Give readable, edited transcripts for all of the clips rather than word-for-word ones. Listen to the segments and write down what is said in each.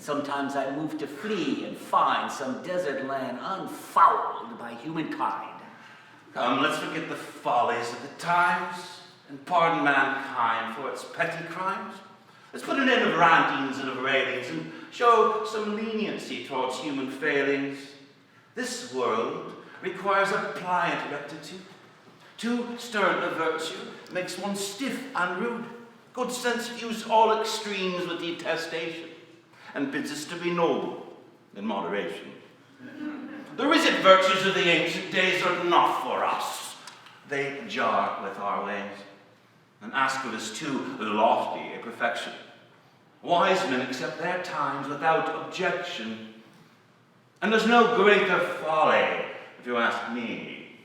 Sometimes I move to flee and find some desert land unfouled by humankind. Come, let's forget the follies of the times and pardon mankind for its petty crimes. Let's put an end of rantings and of railings and show some leniency towards human failings. This world requires a pliant rectitude. Too stern a virtue makes one stiff and rude. Good sense views all extremes with detestation and bids us to be noble in moderation. The rigid virtues of the ancient days are not for us. They jar with our ways and ask of us too lofty a perfection. Wise men accept their times without objection. And there's no greater folly, if you ask me,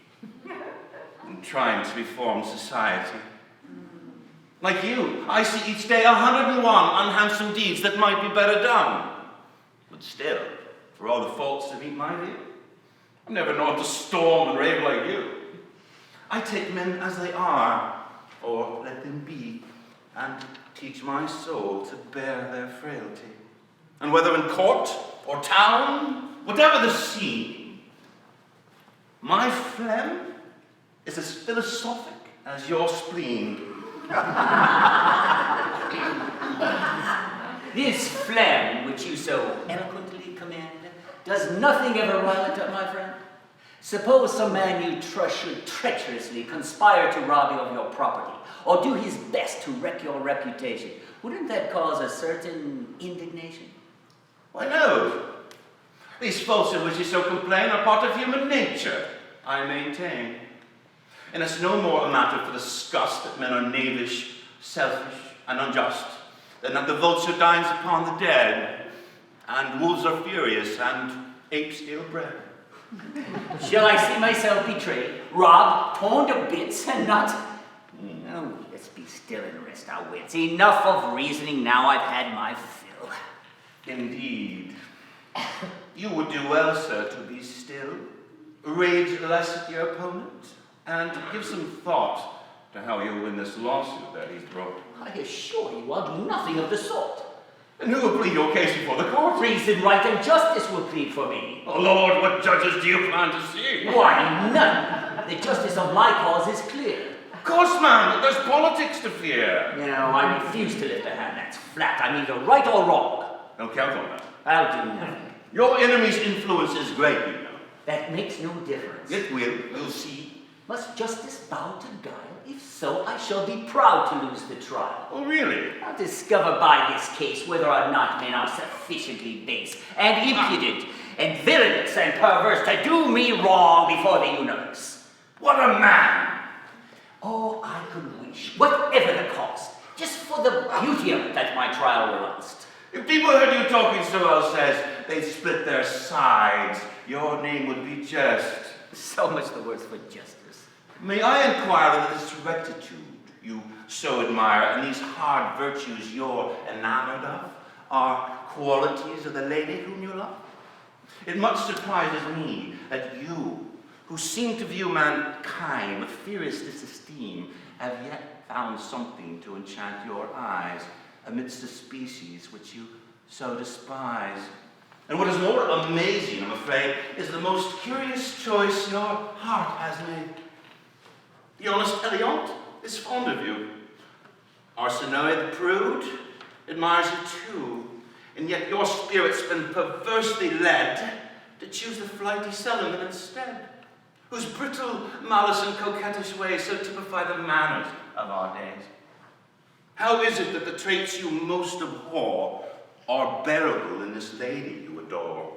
than trying to reform society. Like you, I see each day 101 unhandsome deeds that might be better done. But still, for all the faults that meet my view, I've never known to storm and rave like you. I take men as they are, or let them be, and teach my soul to bear their frailty. And whether in court or town, whatever the scene, my phlegm is as philosophic as your spleen. This phlegm, which you so eloquently command, does nothing ever rile it up, my friend? Suppose some man you trust should treacherously conspire to rob you of your property, or do his best to wreck your reputation. Wouldn't that cause a certain indignation? Why, no. These faults of which you so complain are part of human nature, I maintain. And it's no more a matter for disgust that men are knavish, selfish, and unjust, than that the vulture dines upon the dead, and wolves are furious, and apes steal bread. Shall I see myself betrayed, robbed, torn to bits, and not... Oh, let's be still and rest our wits. Enough of reasoning now, I've had my fill. Indeed. You would do well, sir, to be still, rage less at your opponent, and give some thought to how you'll win this lawsuit that he's brought. I assure you I'll do nothing of the sort. And who will plead your case before the court? Reason, right, and justice will plead for me. Oh, Lord, what judges do you plan to see? Why, none. The justice of my cause is clear. Of course, man, but there's politics to fear. No, I refuse to lift a hand that's flat. I'm either right or wrong. Don't count on that. I'll do nothing. Your enemy's influence is great, you know. That makes no difference. It will, you'll see. Must justice bow to guile? If so, I shall be proud to lose the trial. Oh, really? I'll discover by this case whether or not men are sufficiently base and impudent and villainous and perverse to do me wrong before the universe. What a man! Oh, I could wish, whatever the cost, just for the beauty of it, that my trial will last. If people heard you talking so well, says they'd split their sides, your name would be just. So much the worse for justice. May I inquire whether this rectitude you so admire and these hard virtues you're enamored of are qualities of the lady whom you love? It much surprises me that you, who seem to view mankind with fierce disesteem, have yet found something to enchant your eyes amidst a species which you so despise. And what is more amazing, I'm afraid, is the most curious choice your heart has made. The honest Eliant is fond of you. Arsinoe the prude admires you too, and yet your spirit's been perversely led to choose the flighty Solomon instead, whose brittle malice and coquettish ways so typify the manners of our days. How is it that the traits you most abhor are bearable in this lady you adore?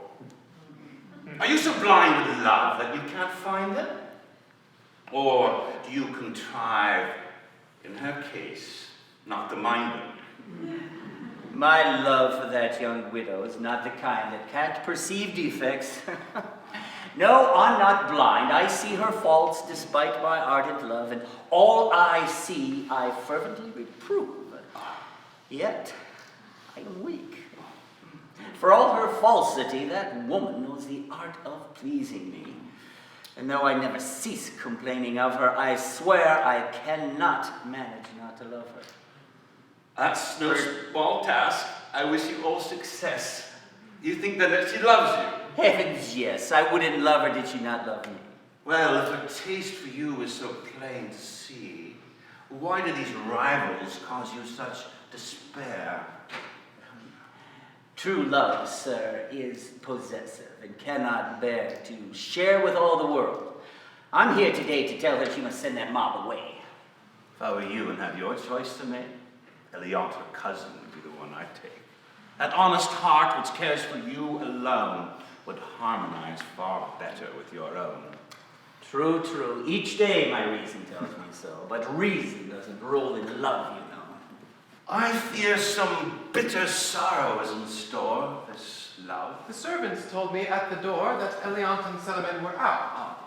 Are you so blind with love that you can't find them? Or do you contrive, in her case, not to mind them? My love for that young widow is not the kind that can't perceive defects. No, I'm not blind. I see her faults despite my ardent love, and all I see I fervently reprove. Yet, I am weak. For all her falsity, that woman knows the art of pleasing me. And though I never cease complaining of her, I swear I cannot manage not to love her. That's no small task. I wish you all success. You think then that she loves you? Heavens, yes. I wouldn't love her did she not love me. Well, if her taste for you is so plain to see, why do these rivals cause you such despair? True love, sir, is possessive and cannot bear to share with all the world. I'm here today to tell her she must send that mob away. If I were you and had your choice to make, Eliant, her cousin, would be the one I'd take. That honest heart which cares for you alone would harmonize far better with your own. True, true. Each day my reason tells me so, but reason doesn't rule in love, you know. I fear some bitter sorrow is in store, this love. The servants told me at the door that Eliant and Selamin were out.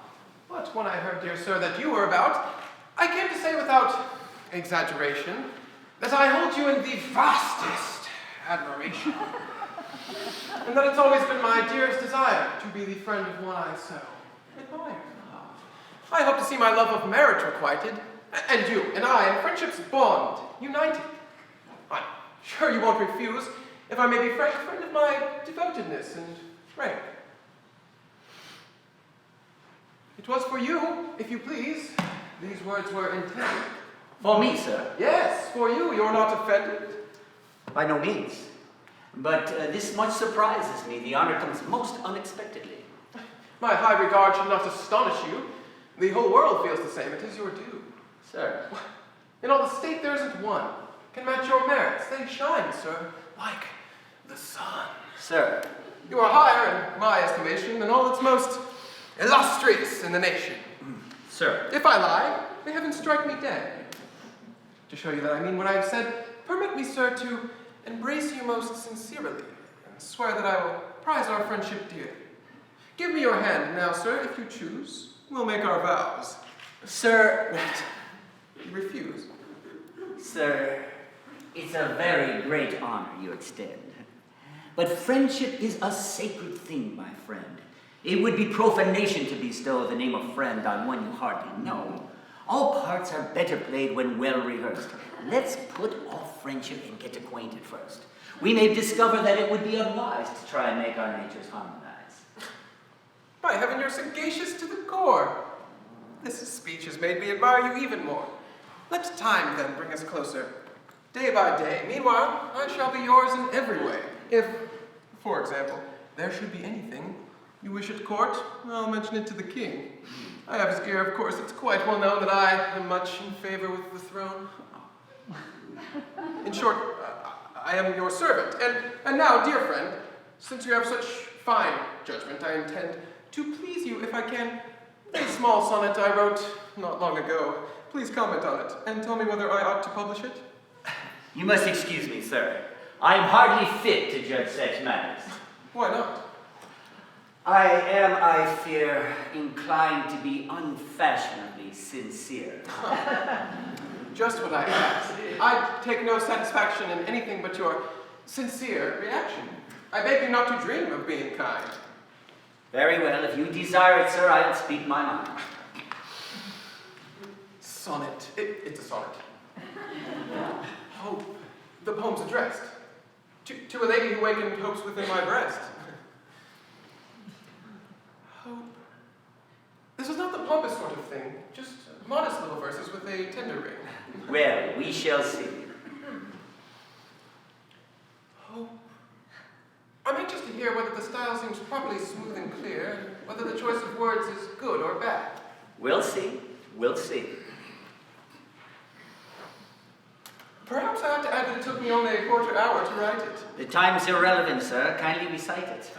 But when I heard, dear sir, that you were about, I came to say without exaggeration that I hold you in the vastest admiration. And that it's always been my dearest desire to be the friend of one I so admire. I hope to see my love of marriage requited, and you and I in friendship's bond united. I'm sure you won't refuse, if I may be frank, friend of my devotedness and rank. It was for you, if you please, these words were intended. For me, sir? Yes, for you. You're not offended? By no means. But this much surprises me. The honor comes most unexpectedly. My high regard should not astonish you. The whole world feels the same. It is your due. Sir. In all the state there isn't one can match your merits. They shine, sir, like the sun. Sir. You are higher, in my estimation, than all that's most illustrious in the nation. Sir. If I lie, may heaven strike me dead. To show you that I mean what I have said, permit me, sir, to embrace you most sincerely, and swear that I will prize our friendship dear. Give me your hand now, sir, if you choose. We'll make our vows. Sir. What? You refuse? Sir, it's a very great honor you extend. But friendship is a sacred thing, my friend. It would be profanation to bestow the name of friend on one you hardly know. All parts are better played when well rehearsed. Let's put off friendship and get acquainted first. We may discover that it would be unwise to try and make our natures harmonize. By heaven, you're sagacious to the core. This speech has made me admire you even more. Let time, then, bring us closer, day by day. Meanwhile, I shall be yours in every way. If, for example, there should be anything you wish at court, I'll mention it to the king. I have his ear, of course. It's quite well known that I am much in favor with the throne. In short, I am your servant. And now, dear friend, since you have such fine judgment, I intend to please you if I can. A small sonnet I wrote not long ago. Please comment on it and tell me whether I ought to publish it. You must excuse me, sir. I am hardly fit to judge such matters. Why not? I am, I fear, inclined to be unfashionably sincere. Just what I asked. I take no satisfaction in anything but your sincere reaction. I beg you not to dream of being kind. Very well, if you desire it, sir, I'll speak my mind. Sonnet. It's a sonnet. Hope. The poem's addressed. To a lady who wakened hopes within my breast. Hope. This was not the pompous sort of thing. Just modest little verses with a tender ring. Well, we shall see. Hope. I'm anxious to hear whether the style seems properly smooth and clear, whether the choice of words is good or bad. We'll see. We'll see. Perhaps I ought to add that it took me only a quarter hour to write it. The time's irrelevant, sir. Kindly recite it.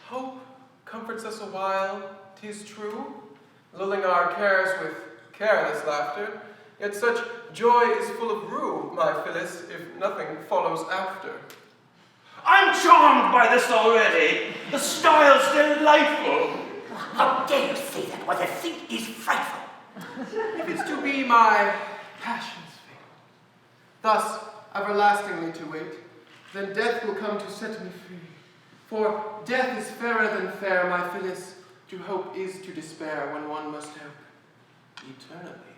Hope comforts us a while, 'tis true, lulling our cares with careless laughter. Yet such joy is full of rue, my Phyllis, if nothing follows after. I'm charmed by this already. The style's delightful. How dare you say that? What I think is frightful. If it's to be my passion's fate, thus everlastingly to wait, then death will come to set me free. For death is fairer than fair, my Phyllis. To hope is to despair when one must hope eternally.